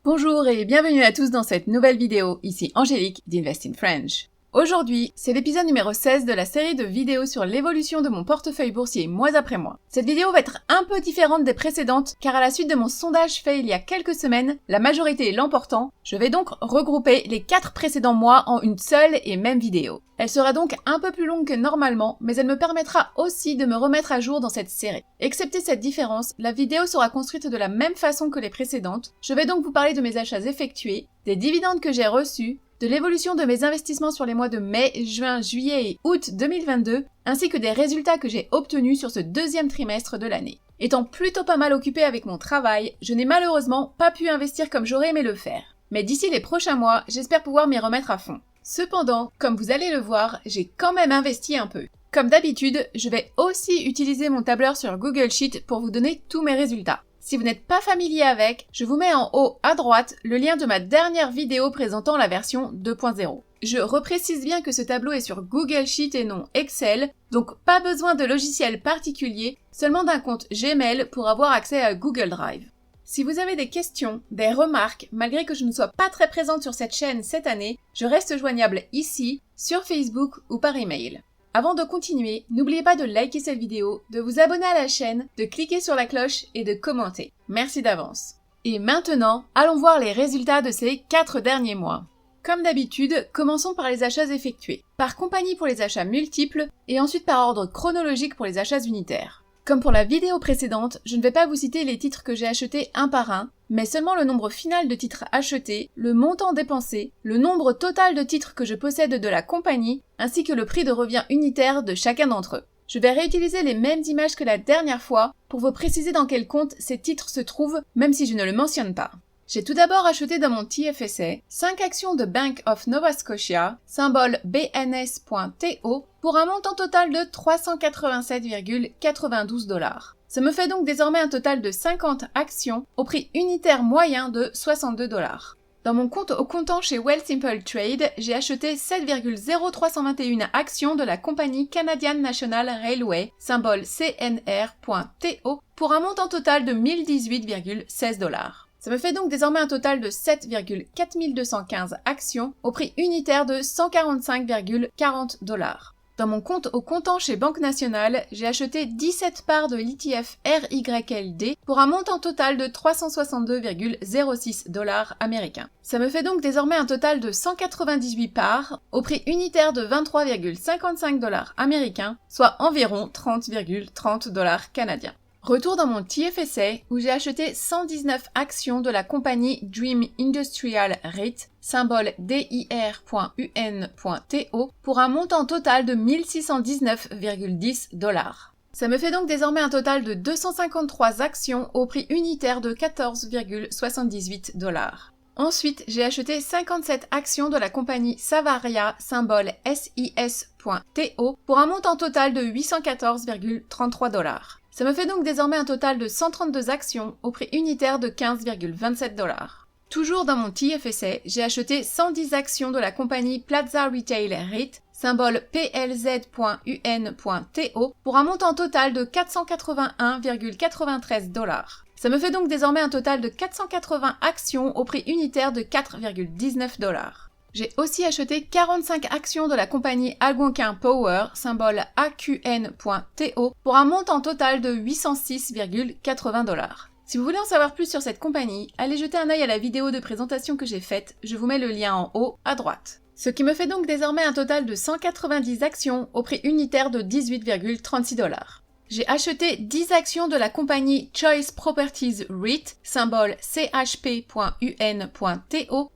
Bonjour et bienvenue à tous dans cette nouvelle vidéo, ici Angélique d'Invest in French. Aujourd'hui, c'est l'épisode numéro 16 de la série de vidéos sur l'évolution de mon portefeuille boursier mois après mois. Cette vidéo va être un peu différente des précédentes car à la suite de mon sondage fait il y a quelques semaines, la majorité l'emportant, je vais donc regrouper les 4 précédents mois en une seule et même vidéo. Elle sera donc un peu plus longue que normalement, mais elle me permettra aussi de me remettre à jour dans cette série. Excepté cette différence, la vidéo sera construite de la même façon que les précédentes. Je vais donc vous parler de mes achats effectués, des dividendes que j'ai reçus, de l'évolution de mes investissements sur les mois de mai, juin, juillet et août 2022, ainsi que des résultats que j'ai obtenus sur ce deuxième trimestre de l'année. Étant plutôt pas mal occupée avec mon travail, je n'ai malheureusement pas pu investir comme j'aurais aimé le faire. Mais d'ici les prochains mois, j'espère pouvoir m'y remettre à fond. Cependant, comme vous allez le voir, j'ai quand même investi un peu. Comme d'habitude, je vais aussi utiliser mon tableur sur Google Sheet pour vous donner tous mes résultats. Si vous n'êtes pas familier avec, je vous mets en haut à droite le lien de ma dernière vidéo présentant la version 2.0. Je reprécise bien que ce tableau est sur Google Sheet et non Excel, donc pas besoin de logiciel particulier, seulement d'un compte Gmail pour avoir accès à Google Drive. Si vous avez des questions, des remarques, malgré que je ne sois pas très présente sur cette chaîne cette année, je reste joignable ici, sur Facebook ou par email. Avant de continuer, n'oubliez pas de liker cette vidéo, de vous abonner à la chaîne, de cliquer sur la cloche et de commenter. Merci d'avance. Et maintenant, allons voir les résultats de ces 4 derniers mois. Comme d'habitude, commençons par les achats effectués, par compagnie pour les achats multiples et ensuite par ordre chronologique pour les achats unitaires. Comme pour la vidéo précédente, je ne vais pas vous citer les titres que j'ai achetés un par un, mais seulement le nombre final de titres achetés, le montant dépensé, le nombre total de titres que je possède de la compagnie, ainsi que le prix de revient unitaire de chacun d'entre eux. Je vais réutiliser les mêmes images que la dernière fois pour vous préciser dans quel compte ces titres se trouvent, même si je ne le mentionne pas. J'ai tout d'abord acheté dans mon TFSA 5 actions de Bank of Nova Scotia, symbole BNS.TO, pour un montant total de 387,92 $. Ça me fait donc désormais un total de 50 actions au prix unitaire moyen de 62 $. Dans mon compte au comptant chez Wealthsimple Trade, j'ai acheté 7,0321 actions de la compagnie Canadian National Railway, symbole CNR.TO, pour un montant total de 1018,16 $. Ça me fait donc désormais un total de 7,4215 actions au prix unitaire de 145,40 $. Dans mon compte au comptant chez Banque Nationale, j'ai acheté 17 parts de l'ETF RYLD pour un montant total de 362,06 $ américains. Ça me fait donc désormais un total de 198 parts au prix unitaire de 23,55 $ américains, soit environ 30,30 $ canadiens. Retour dans mon TFSA où j'ai acheté 119 actions de la compagnie Dream Industrial REIT, symbole DIR.UN.TO, pour un montant total de 1619,10 $. Ça me fait donc désormais un total de 253 actions au prix unitaire de 14,78 $. Ensuite, j'ai acheté 57 actions de la compagnie Savaria, symbole SIS.TO, pour un montant total de 814,33 $. Ça me fait donc désormais un total de 132 actions au prix unitaire de 15,27 $. Toujours dans mon TFSA, j'ai acheté 110 actions de la compagnie Plaza Retail REIT, symbole PLZ.UN.TO, pour un montant total de 481,93 $. Ça me fait donc désormais un total de 480 actions au prix unitaire de 4,19 $. J'ai aussi acheté 45 actions de la compagnie Algonquin Power, symbole AQN.TO, pour un montant total de 806,80 $. Si vous voulez en savoir plus sur cette compagnie, allez jeter un œil à la vidéo de présentation que j'ai faite, je vous mets le lien en haut à droite. Ce qui me fait donc désormais un total de 190 actions au prix unitaire de 18,36 $. J'ai acheté 10 actions de la compagnie Choice Properties REIT, symbole CHP.UN.TO,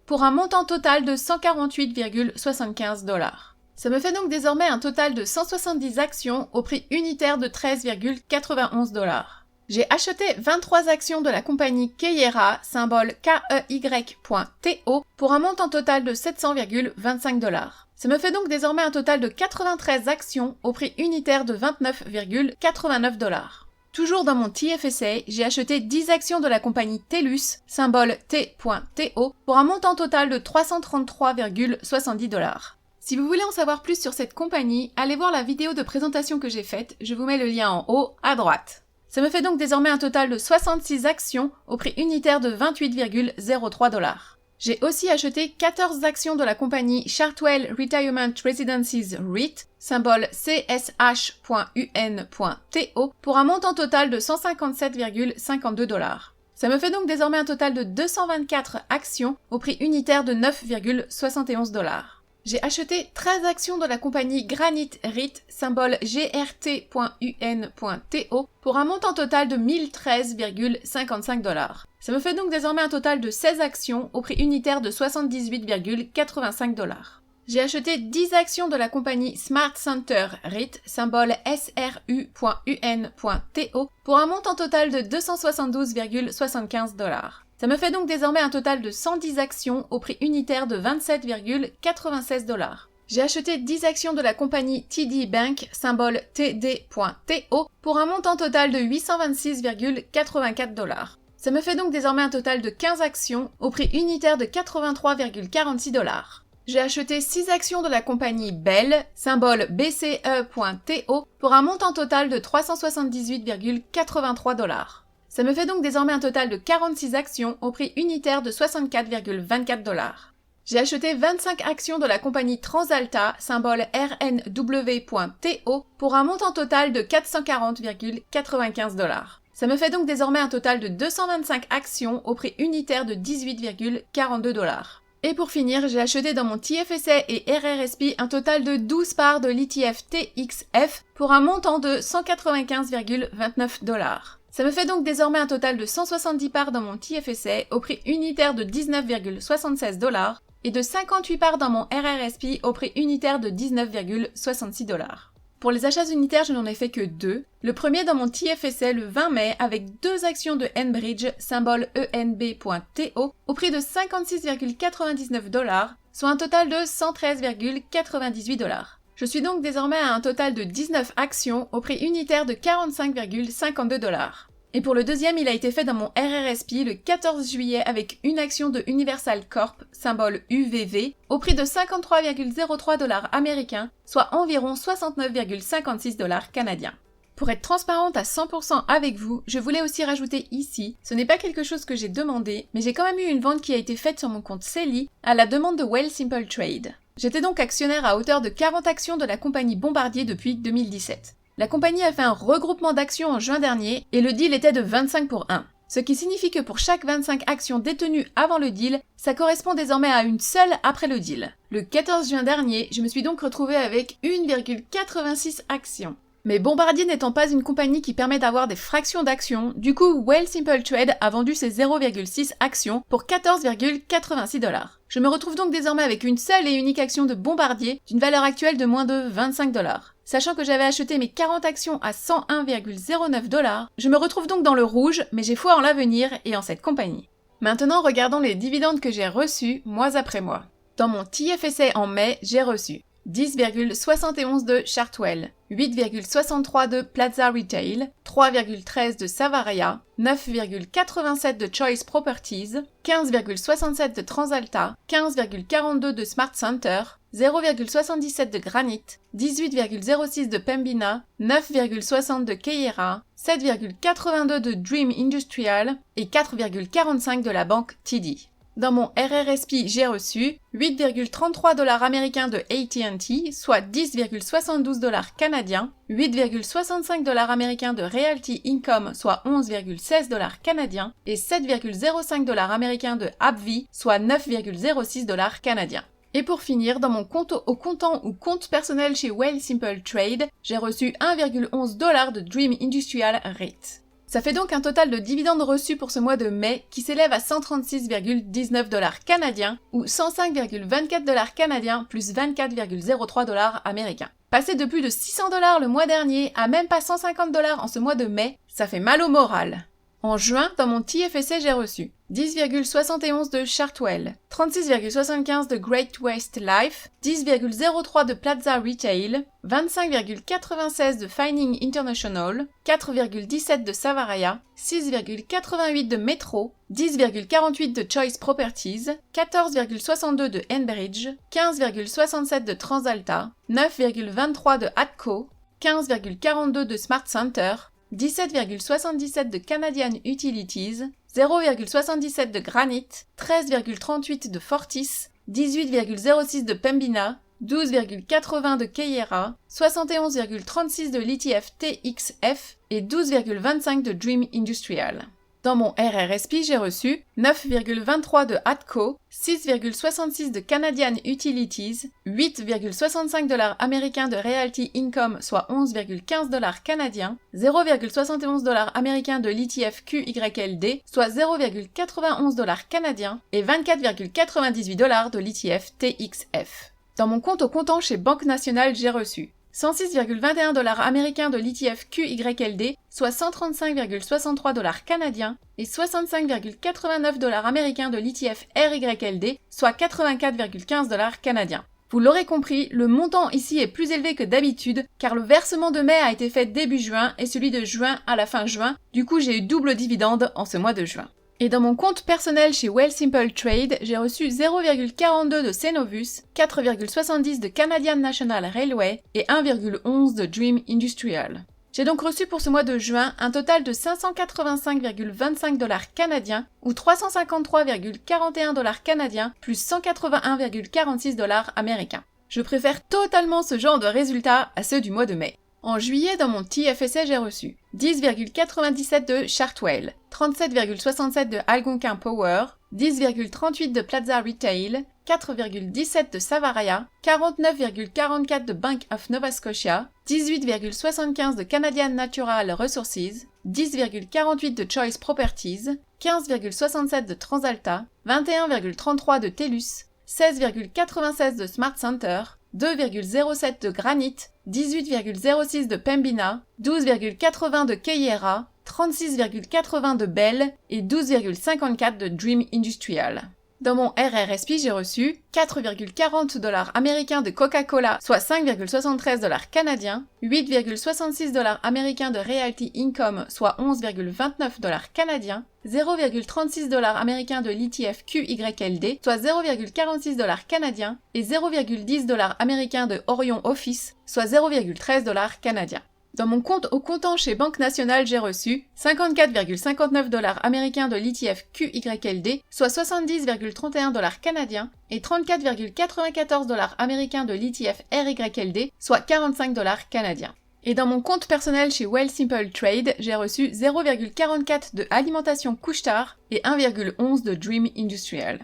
pour un montant total de 148,75 $. Ça me fait donc désormais un total de 170 actions au prix unitaire de 13,91 $. J'ai acheté 23 actions de la compagnie Keyera, symbole KEY.TO, pour un montant total de 700,25 $. Ça me fait donc désormais un total de 93 actions au prix unitaire de 29,89 $. Toujours dans mon TFSA, j'ai acheté 10 actions de la compagnie TELUS, symbole T.TO, pour un montant total de 333,70 $. Si vous voulez en savoir plus sur cette compagnie, allez voir la vidéo de présentation que j'ai faite, je vous mets le lien en haut à droite. Ça me fait donc désormais un total de 66 actions au prix unitaire de 28,03 $. J'ai aussi acheté 14 actions de la compagnie Chartwell Retirement Residences REIT, symbole CSH.UN.TO, pour un montant total de 157,52 $. Ça me fait donc désormais un total de 224 actions au prix unitaire de 9,71 $. J'ai acheté 13 actions de la compagnie Granite REIT, symbole GRT.UN.TO, pour un montant total de 1013,55 $. Ça me fait donc désormais un total de 16 actions au prix unitaire de 78,85 $. J'ai acheté 10 actions de la compagnie Smart Center REIT, symbole SRU.UN.TO, pour un montant total de 272,75 $. Ça me fait donc désormais un total de 110 actions au prix unitaire de 27,96 $. J'ai acheté 10 actions de la compagnie TD Bank, symbole TD.TO, pour un montant total de 826,84 $. Ça me fait donc désormais un total de 15 actions au prix unitaire de 83,46 $. J'ai acheté 6 actions de la compagnie Bell, symbole BCE.TO, pour un montant total de 378,83 $. Ça me fait donc désormais un total de 46 actions au prix unitaire de 64,24 $. J'ai acheté 25 actions de la compagnie TransAlta, symbole RNW.TO, pour un montant total de 440,95 $. Ça me fait donc désormais un total de 225 actions au prix unitaire de 18,42 $. Et pour finir, j'ai acheté dans mon TFSA et RRSP un total de 12 parts de l'ETF TXF pour un montant de 195,29 $. Ça me fait donc désormais un total de 170 parts dans mon TFSA au prix unitaire de 19,76 $ et de 58 parts dans mon RRSP au prix unitaire de 19,66 $. Pour les achats unitaires, je n'en ai fait que 2. Le premier dans mon TFSA le 20 mai avec 2 actions de Enbridge, symbole ENB.TO, au prix de 56,99 $, soit un total de 113,98 $. Je suis donc désormais à un total de 19 actions au prix unitaire de 45,52 $. Et pour le deuxième, il a été fait dans mon RRSP le 14 juillet avec une action de Universal Corp, symbole UVV, au prix de 53,03 $ américains, soit environ 69,56 $ canadiens. Pour être transparente à 100% avec vous, je voulais aussi rajouter ici, ce n'est pas quelque chose que j'ai demandé, mais j'ai quand même eu une vente qui a été faite sur mon compte Selly à la demande de Wealthsimple Trade. J'étais donc actionnaire à hauteur de 40 actions de la compagnie Bombardier depuis 2017. La compagnie a fait un regroupement d'actions en juin dernier et le deal était de 25 pour 1. Ce qui signifie que pour chaque 25 actions détenues avant le deal, ça correspond désormais à une seule après le deal. Le 14 juin dernier, je me suis donc retrouvée avec 1,86 actions. Mais Bombardier n'étant pas une compagnie qui permet d'avoir des fractions d'actions, du coup Wealthsimple Trade a vendu ses 0,6 actions pour 14,86 $. Je me retrouve donc désormais avec une seule et unique action de Bombardier d'une valeur actuelle de moins de 25 $. Sachant que j'avais acheté mes 40 actions à 101,09 $, je me retrouve donc dans le rouge, mais j'ai foi en l'avenir et en cette compagnie. Maintenant, regardons les dividendes que j'ai reçus mois après mois. Dans mon TFSA en mai, j'ai reçu 10,71 de Chartwell, 8,63 de Plaza Retail, 3,13 de Savaria, 9,87 de Choice Properties, 15,67 de TransAlta, 15,42 de Smart Center, 0,77 de Granite, 18,06 de Pembina, 9,60 de Keyera, 7,82 de Dream Industrial et 4,45 de la banque TD. Dans mon RRSP, j'ai reçu 8,33 $ américains de AT&T, soit 10,72 $ canadiens, 8,65 $ américains de Realty Income, soit 11,16 $ canadiens, et 7,05 $ américains de AbbVie, soit 9,06 $ canadiens. Et pour finir, dans mon compte au comptant ou compte personnel chez Wealthsimple Trade, j'ai reçu 1,11 $ de Dream Industrial REIT. Ça fait donc un total de dividendes reçus pour ce mois de mai qui s'élève à 136,19 $ canadiens ou 105,24 $ canadiens plus 24,03 $ américains. Passer de plus de 600 $ le mois dernier à même pas 150 $ en ce mois de mai, ça fait mal au moral. En juin, dans mon TFSA, j'ai reçu 10,71 de Chartwell, 36,75 de Great West Life, 10,03 de Plaza Retail, 25,96 de Fining International, 4,17 de Savaria, 6,88 de Metro, 10,48 de Choice Properties, 14,62 de Enbridge, 15,67 de TransAlta, 9,23 de Atco, 15,42 de Smart Center, 17,77 de Canadian Utilities, 0,77 de Granite, 13,38 de Fortis, 18,06 de Pembina, 12,80 de Keyera, 71,36 de l'ETF TXF et 12,25 de Dream Industrial. Dans mon RRSP, j'ai reçu 9,23 de ATCO, 6,66 de Canadian Utilities, 8,65 $ américains de Realty Income, soit 11,15 $ canadiens, 0,71 $ américains de l'ETF QYLD, soit 0,91 $ canadiens, et 24,98 $ de l'ETF TXF. Dans mon compte au comptant chez Banque Nationale, j'ai reçu 106,21 $ américains de l'ETF QYLD, soit 135,63 $ canadiens, et 65,89 $ américains de l'ETF RYLD, soit 84,15 $ canadiens. Vous l'aurez compris, le montant ici est plus élevé que d'habitude, car le versement de mai a été fait début juin et celui de juin à la fin juin, du coup j'ai eu double dividende en ce mois de juin. Et dans mon compte personnel chez Wealthsimple Trade, j'ai reçu 0,42 de Cenovus, 4,70 de Canadian National Railway et 1,11 de Dream Industrial. J'ai donc reçu pour ce mois de juin un total de 585,25 $ canadiens ou 353,41 $ canadiens plus 181,46 $ américains. Je préfère totalement ce genre de résultats à ceux du mois de mai. En juillet, dans mon TFSA, j'ai reçu 10,97 de Chartwell, 37,67 de Algonquin Power, 10,38 de Plaza Retail, 4,17 de Savaria, 49,44 de Bank of Nova Scotia, 18,75 de Canadian Natural Resources, 10,48 de Choice Properties, 15,67 de TransAlta, 21,33 de TELUS, 16,96 de Smart Center, 2,07 de Granite, 18,06 de Pembina, 12,80 de Keyera, 36,80 de Bell et 12,54 de Dream Industrial. Dans mon RRSP, j'ai reçu 4,40 $ américains de Coca-Cola, soit 5,73 $ canadiens, 8,66 $ américains de Realty Income, soit 11,29 $ canadiens, 0,36 $ américains de l'ETF QYLD, soit 0,46 $ canadiens, et 0,10 $ américains de Orion Office, soit 0,13 $ canadiens. Dans mon compte au comptant chez Banque Nationale, j'ai reçu 54,59 $ américains de l'ETF QYLD, soit 70,31 $ canadiens, et 34,94 $ américains de l'ETF RYLD, soit 45 $ canadiens. Et dans mon compte personnel chez Wealthsimple Trade, j'ai reçu 0,44 de Alimentation Couche-Tard et 1,11 de Dream Industrial.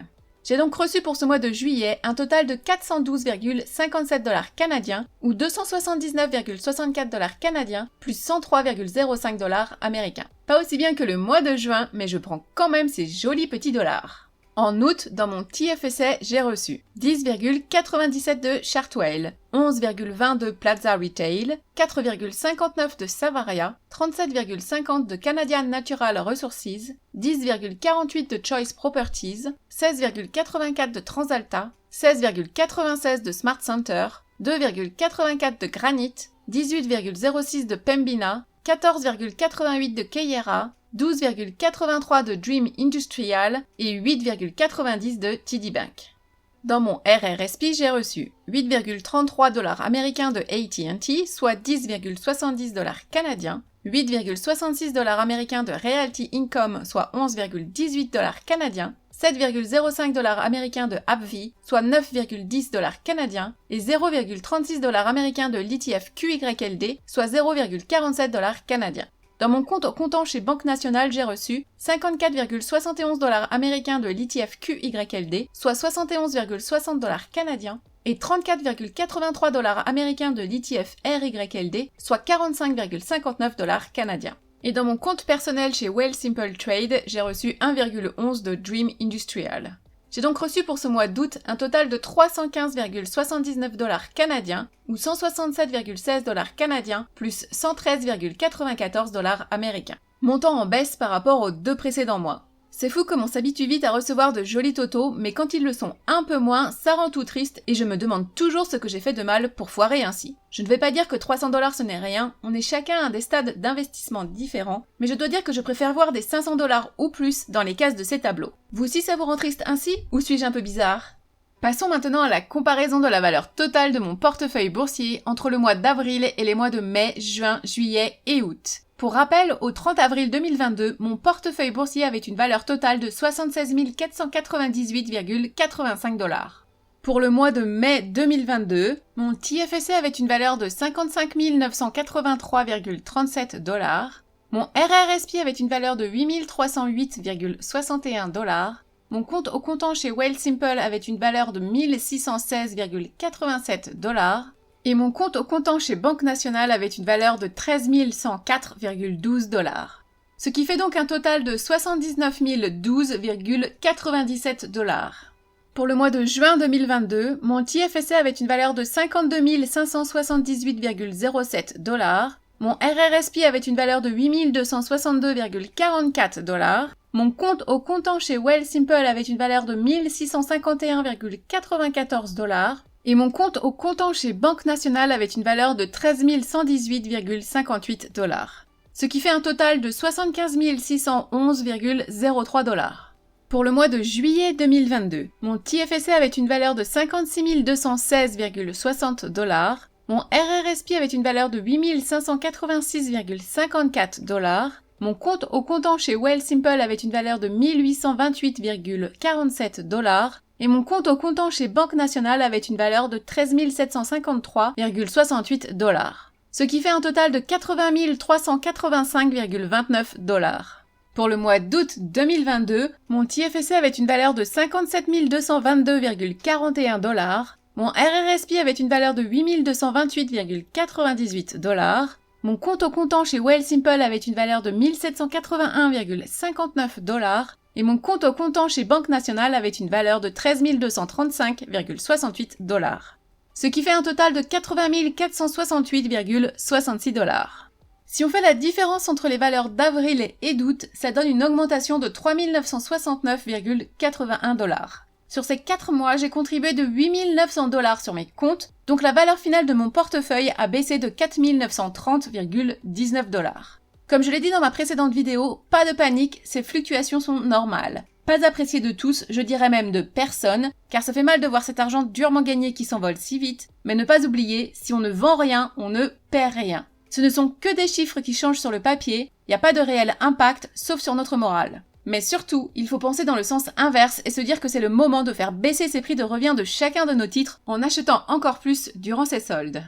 J'ai donc reçu pour ce mois de juillet un total de 412,57 $ canadiens ou 279,64 $ canadiens plus 103,05 $ américains. Pas aussi bien que le mois de juin, mais je prends quand même ces jolis petits dollars. En août, dans mon TFSA, j'ai reçu 10,97 de Chartwell, 11,20 de Plaza Retail, 4,59 de Savaria, 37,50 de Canadian Natural Resources, 10,48 de Choice Properties, 16,84 de TransAlta, 16,96 de Smart Center, 2,84 de Granite, 18,06 de Pembina, 14,88 de Keyera, 12,83 de Dream Industrial et 8,90 de TD Bank. Dans mon RRSP, j'ai reçu 8,33 $ américains de AT&T, soit 10,70 $ canadiens, 8,66 $ américains de Realty Income, soit 11,18 $ canadiens, 7,05 $ américains de AbbVie, soit 9,10 $ canadiens, et 0,36 $ américains de l'ETF QYLD, soit 0,47 $ canadiens. Dans mon compte au comptant chez Banque Nationale, j'ai reçu 54,71 $ américains de l'ETF QYLD, soit 71,60 $ canadiens, et 34,83 $ américains de l'ETF RYLD, soit 45,59 $ canadiens. Et dans mon compte personnel chez Wealthsimple Trade, j'ai reçu 1,11 de Dream Industrial. J'ai donc reçu pour ce mois d'août un total de 315,79 $ canadiens ou 167,16 $ canadiens plus 113,94 $ américains. Montant en baisse par rapport aux 2 précédents mois. C'est fou comme on s'habitue vite à recevoir de jolis totaux, mais quand ils le sont un peu moins, ça rend tout triste et je me demande toujours ce que j'ai fait de mal pour foirer ainsi. Je ne vais pas dire que 300 $ ce n'est rien, on est chacun à des stades d'investissement différents, mais je dois dire que je préfère voir des 500 $ ou plus dans les cases de ces tableaux. Vous aussi ça vous rend triste ainsi, ou suis-je un peu bizarre ? Passons maintenant à la comparaison de la valeur totale de mon portefeuille boursier entre le mois d'avril et les mois de mai, juin, juillet et août. Pour rappel, au 30 avril 2022, mon portefeuille boursier avait une valeur totale de 76 498,85 $. Pour le mois de mai 2022, mon TFSC avait une valeur de 55 983,37 $. Mon RRSP avait une valeur de 8 308,61 $. Mon compte au comptant chez Wealthsimple avait une valeur de 1 616,87 $. Et mon compte au comptant chez Banque Nationale avait une valeur de 13 104,12 $. Ce qui fait donc un total de 79 012,97 $. Pour le mois de juin 2022, mon TFSC avait une valeur de 52 578,07 $. Mon RRSP avait une valeur de 8 262,44 $. Mon compte au comptant chez Wealthsimple avait une valeur de 1 651,94 $. Et mon compte au comptant chez Banque Nationale avait une valeur de 13 118,58 $. Ce qui fait un total de 75 611,03 $. Pour le mois de juillet 2022, mon TFSC avait une valeur de 56 216,60 $. Mon RRSP avait une valeur de 8 586,54 $. Mon compte au comptant chez Wealthsimple avait une valeur de 1 828,47 $. Et mon compte au comptant chez Banque Nationale avait une valeur de 13 753,68 $. Ce qui fait un total de 80 385,29 $. Pour le mois d'août 2022, mon TFSC avait une valeur de 57 222,41 $. Mon RRSP avait une valeur de 8 228,98 $. Mon compte au comptant chez Wealthsimple avait une valeur de 1 781,59 $. Et mon compte au comptant chez Banque Nationale avait une valeur de 13 235,68 $. Ce qui fait un total de 80 468,66 $. Si on fait la différence entre les valeurs d'avril et d'août, ça donne une augmentation de 3 969,81 $. Sur ces 4 mois, j'ai contribué de 8 900 $ sur mes comptes, donc la valeur finale de mon portefeuille a baissé de 4 930,19 $. Comme je l'ai dit dans ma précédente vidéo, pas de panique, ces fluctuations sont normales. Pas appréciées de tous, je dirais même de personne, car ça fait mal de voir cet argent durement gagné qui s'envole si vite, mais ne pas oublier, si on ne vend rien, on ne perd rien. Ce ne sont que des chiffres qui changent sur le papier, il n'y a pas de réel impact, sauf sur notre morale. Mais surtout, il faut penser dans le sens inverse et se dire que c'est le moment de faire baisser ces prix de revient de chacun de nos titres en achetant encore plus durant ces soldes.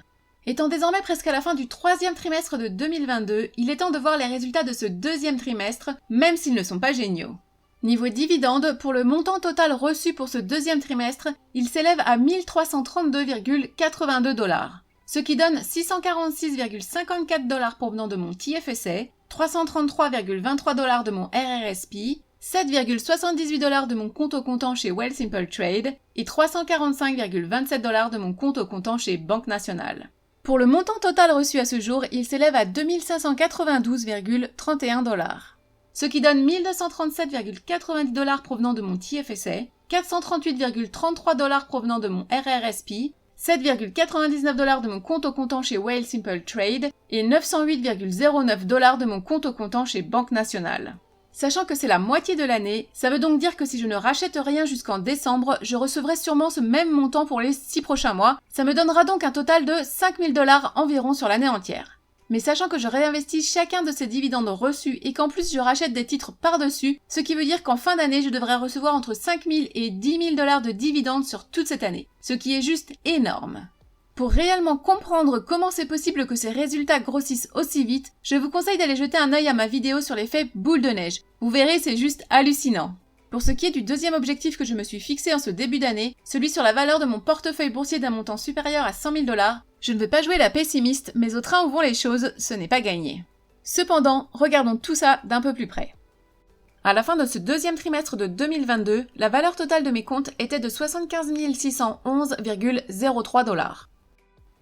Étant désormais presque à la fin du 3e trimestre de 2022, il est temps de voir les résultats de ce 2e trimestre, même s'ils ne sont pas géniaux. Niveau dividende, pour le montant total reçu pour ce 2e trimestre, il s'élève à 1332,82 $, ce qui donne 646,54 $ provenant de mon TFSA, 333,23 $ de mon RRSP, 7,78 $ de mon compte au comptant chez Wealthsimple Trade et 345,27 $ de mon compte au comptant chez Banque Nationale. Pour le montant total reçu à ce jour, il s'élève à 2592,31 $, ce qui donne 1237,90 $ provenant de mon TFSA, 438,33 $ provenant de mon RRSP, 7,99 $ de mon compte au comptant chez Wealthsimple Trade et 908,09 $ de mon compte au comptant chez Banque Nationale. Sachant que c'est la moitié de l'année, ça veut donc dire que si je ne rachète rien jusqu'en décembre, je recevrai sûrement ce même montant pour les 6 prochains mois. Ça me donnera donc un total de 5 000 $ environ sur l'année entière. Mais sachant que je réinvestis chacun de ces dividendes reçus et qu'en plus je rachète des titres par-dessus, ce qui veut dire qu'en fin d'année, je devrais recevoir entre 5 000 et 10 000 $ de dividendes sur toute cette année, ce qui est juste énorme. Pour réellement comprendre comment c'est possible que ces résultats grossissent aussi vite, je vous conseille d'aller jeter un œil à ma vidéo sur l'effet boule de neige. Vous verrez, c'est juste hallucinant. Pour ce qui est du deuxième objectif que je me suis fixé en ce début d'année, celui sur la valeur de mon portefeuille boursier d'un montant supérieur à 100 000 $, je ne vais pas jouer la pessimiste, mais au train où vont les choses, ce n'est pas gagné. Cependant, regardons tout ça d'un peu plus près. À la fin de ce deuxième trimestre de 2022, la valeur totale de mes comptes était de 75 611,03 $.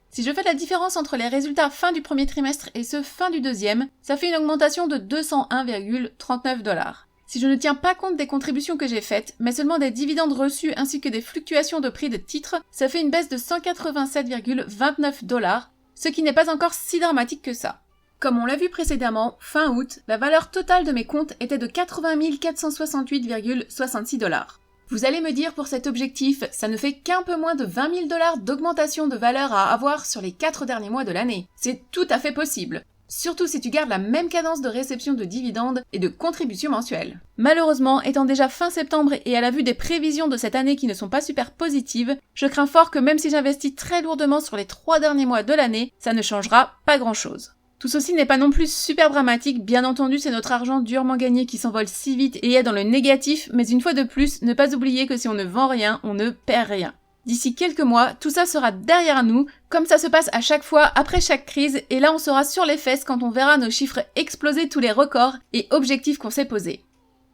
Si je fais la différence entre les résultats fin du premier trimestre et ceux fin du deuxième, ça fait une augmentation de 201,39 $. Si je ne tiens pas compte des contributions que j'ai faites, mais seulement des dividendes reçus ainsi que des fluctuations de prix de titres, ça fait une baisse de 187,29 $, ce qui n'est pas encore si dramatique que ça. Comme on l'a vu précédemment, fin août, la valeur totale de mes comptes était de 80 468,66 $. Vous allez me dire pour cet objectif, ça ne fait qu'un peu moins de 20 000 $ d'augmentation de valeur à avoir sur les 4 derniers mois de l'année. C'est tout à fait possible. surtout si tu gardes la même cadence de réception de dividendes et de contributions mensuelles. Malheureusement, étant déjà fin septembre et à la vue des prévisions de cette année qui ne sont pas super positives, je crains fort que même si j'investis très lourdement sur les 3 derniers mois de l'année, ça ne changera pas grand-chose. Tout ceci n'est pas non plus super dramatique, bien entendu c'est notre argent durement gagné qui s'envole si vite et est dans le négatif, mais une fois de plus, ne pas oublier que si on ne vend rien, on ne perd rien. D'ici quelques mois, tout ça sera derrière nous, comme ça se passe à chaque fois après chaque crise, et là on sera sur les fesses quand on verra nos chiffres exploser tous les records et objectifs qu'on s'est posés.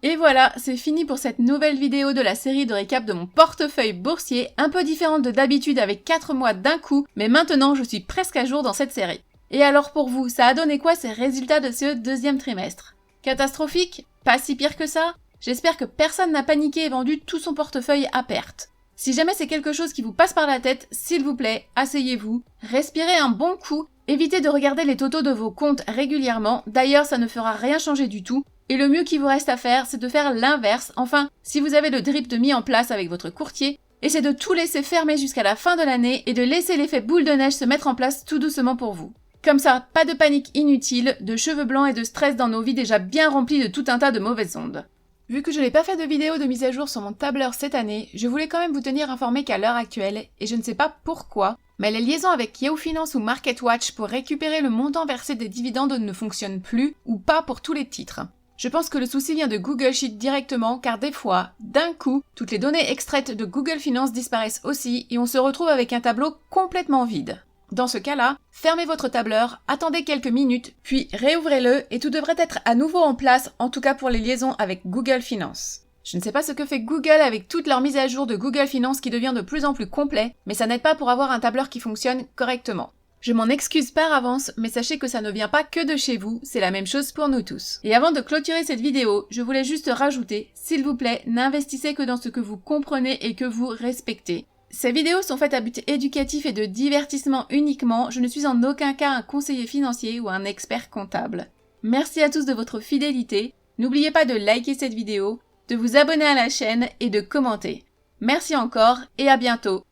Et voilà, c'est fini pour cette nouvelle vidéo de la série de récap de mon portefeuille boursier, un peu différente de d'habitude avec 4 mois d'un coup, mais maintenant je suis presque à jour dans cette série. Et alors pour vous, ça a donné quoi ces résultats de ce deuxième trimestre? Catastrophique? Pas si pire que ça? J'espère que personne n'a paniqué et vendu tout son portefeuille à perte. Si jamais c'est quelque chose qui vous passe par la tête, s'il vous plaît, asseyez-vous, respirez un bon coup, évitez de regarder les totaux de vos comptes régulièrement, d'ailleurs ça ne fera rien changer du tout, et le mieux qu'il vous reste à faire, c'est de faire l'inverse, enfin, si vous avez le drip de mis en place avec votre courtier, essayez de tout laisser fermer jusqu'à la fin de l'année et de laisser l'effet boule de neige se mettre en place tout doucement pour vous. Comme ça, pas de panique inutile, de cheveux blancs et de stress dans nos vies déjà bien remplies de tout un tas de mauvaises ondes. Vu que je n'ai pas fait de vidéo de mise à jour sur mon tableur cette année, je voulais quand même vous tenir informé qu'à l'heure actuelle, et je ne sais pas pourquoi, mais les liaisons avec Yahoo Finance ou MarketWatch pour récupérer le montant versé des dividendes ne fonctionnent plus, ou pas pour tous les titres. Je pense que le souci vient de Google Sheet directement, car des fois, d'un coup, toutes les données extraites de Google Finance disparaissent aussi, et on se retrouve avec un tableau complètement vide. Dans ce cas-là, fermez votre tableur, attendez quelques minutes, puis réouvrez-le et tout devrait être à nouveau en place, en tout cas pour les liaisons avec Google Finance. Je ne sais pas ce que fait Google avec toute leur mise à jour de Google Finance qui devient de plus en plus complet, mais ça n'aide pas pour avoir un tableur qui fonctionne correctement. Je m'en excuse par avance, mais sachez que ça ne vient pas que de chez vous, c'est la même chose pour nous tous. Et avant de clôturer cette vidéo, je voulais juste rajouter, s'il vous plaît, n'investissez que dans ce que vous comprenez et que vous respectez. Ces vidéos sont faites à but éducatif et de divertissement uniquement, je ne suis en aucun cas un conseiller financier ou un expert comptable. Merci à tous de votre fidélité, n'oubliez pas de liker cette vidéo, de vous abonner à la chaîne et de commenter. Merci encore et à bientôt